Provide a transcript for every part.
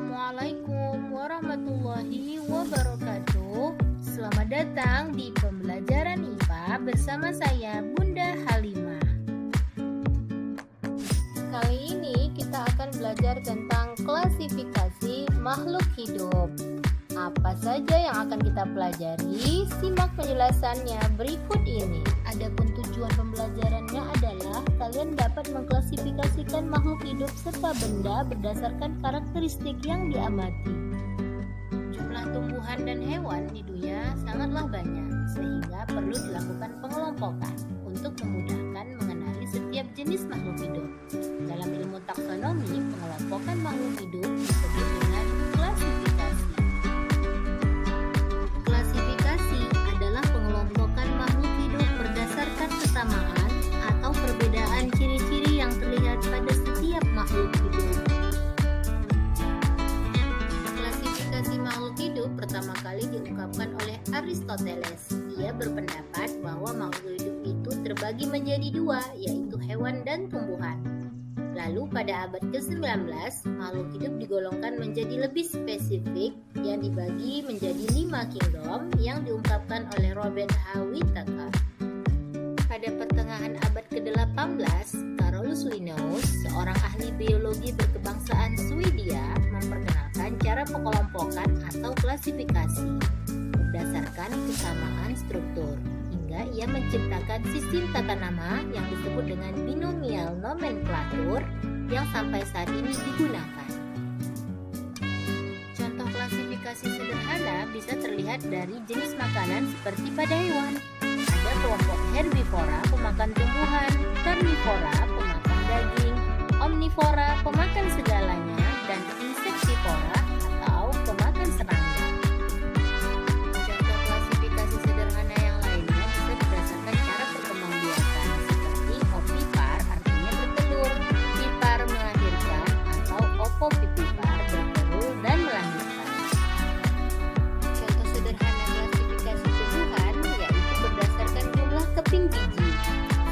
Assalamualaikum warahmatullahi wabarakatuh. Selamat datang di pembelajaran IPA bersama saya Bunda Halimah. Kali ini kita akan belajar tentang klasifikasi makhluk hidup. Apa saja yang akan kita pelajari? Simak penjelasannya berikut ini. Adapun tujuan pembelajarannya adalah kalian dapat mengklasifikasikan makhluk hidup serta benda berdasarkan karakteristik yang diamati. Jumlah tumbuhan dan hewan di dunia sangatlah banyak, sehingga perlu dilakukan pengelompokan untuk memudahkan mengenali setiap jenis makhluk hidup. Dalam ilmu taksonomi, pengelompokan makhluk hidup disebut dengan klasifikasi. Klasifikasi adalah pengelompokan makhluk hidup berdasarkan kesamaan atau perbedaan ciri-ciri yang terlihat pada setiap makhluk hidup. Klasifikasi makhluk hidup pertama kali diungkapkan oleh Aristoteles. Ia berpendapat bahwa makhluk hidup itu terbagi menjadi dua, yaitu hewan dan tumbuhan. Lalu pada abad ke-19, makhluk hidup digolongkan menjadi lebih spesifik yang dibagi menjadi 5 kingdom yang diungkapkan oleh Robert H. Whittaker. Pada pertengahan abad ke-18, Carolus Linnaeus, seorang ahli biologi berkebangsaan Swedia, memperkenalkan cara pengelompokan atau klasifikasi berdasarkan kesamaan struktur. Hingga ia menciptakan sistem tata nama yang disebut dengan binomial nomenklatur yang sampai saat ini digunakan. Contoh klasifikasi sederhana bisa terlihat dari jenis makanan seperti pada hewan. Ada kelompok herbivora, pemakan tumbuhan, karnivora, pemakan daging, omnivora, pemakan segalanya, dan insektivora atau pemakan serangga. Ovipar bertelur dan melahirkan. Contoh sederhana klasifikasi tumbuhan yaitu berdasarkan jumlah keping biji,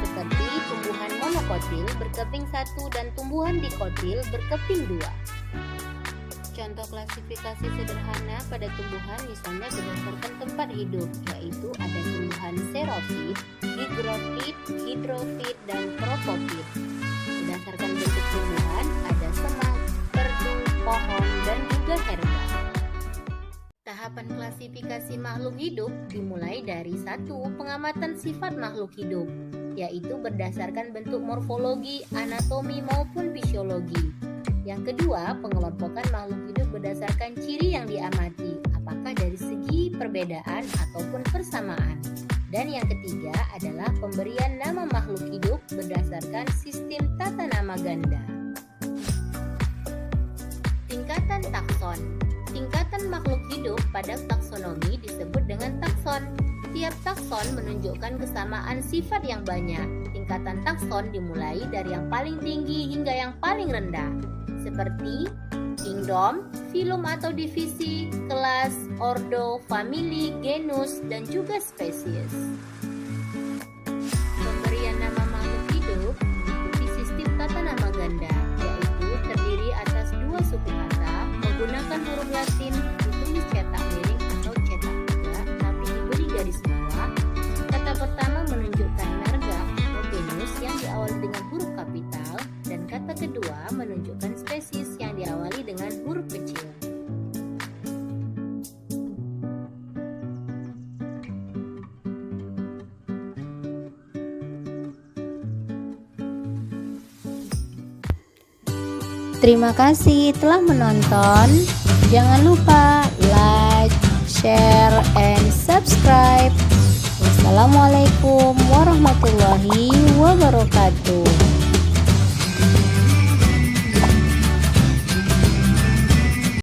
seperti tumbuhan monokotil berkeping 1 dan tumbuhan dikotil berkeping 2. Contoh klasifikasi sederhana pada tumbuhan misalnya berdasarkan tempat hidup, yaitu ada tumbuhan xerofit, hygrofit, hidrofit, dan tropofit. Berdasarkan bentuk tumbuhan ada semak, pohon, dan juga herba. Tahapan klasifikasi makhluk hidup dimulai dari 1. Pengamatan sifat makhluk hidup, yaitu berdasarkan bentuk morfologi, anatomi, maupun fisiologi. Yang kedua, pengelompokan makhluk hidup berdasarkan ciri yang diamati, apakah dari segi perbedaan ataupun persamaan. Dan yang ketiga adalah pemberian nama makhluk hidup berdasarkan sistem tata nama ganda. Tingkatan takson. Tingkatan makhluk hidup pada taksonomi disebut dengan takson. Tiap takson menunjukkan kesamaan sifat yang banyak. Tingkatan takson dimulai dari yang paling tinggi hingga yang paling rendah, seperti kingdom, filum atau divisi, kelas, ordo, famili, genus, dan juga spesies. Pemberian nama makhluk hidup mengikuti sistem tata nama ganda, yaitu terdiri atas 2 suku kata menggunakan huruf Latin ditulis cetak miring atau cetak tegak tapi diberi garis bawah. Kata pertama menunjukkan marga atau genus yang diawali dengan huruf kapital, dan kata kedua menunjukkan spesies yang diawali dengan huruf kecil. Terima kasih telah menonton. Jangan lupa like, share, and subscribe. Wassalamualaikum warahmatullahi wabarakatuh.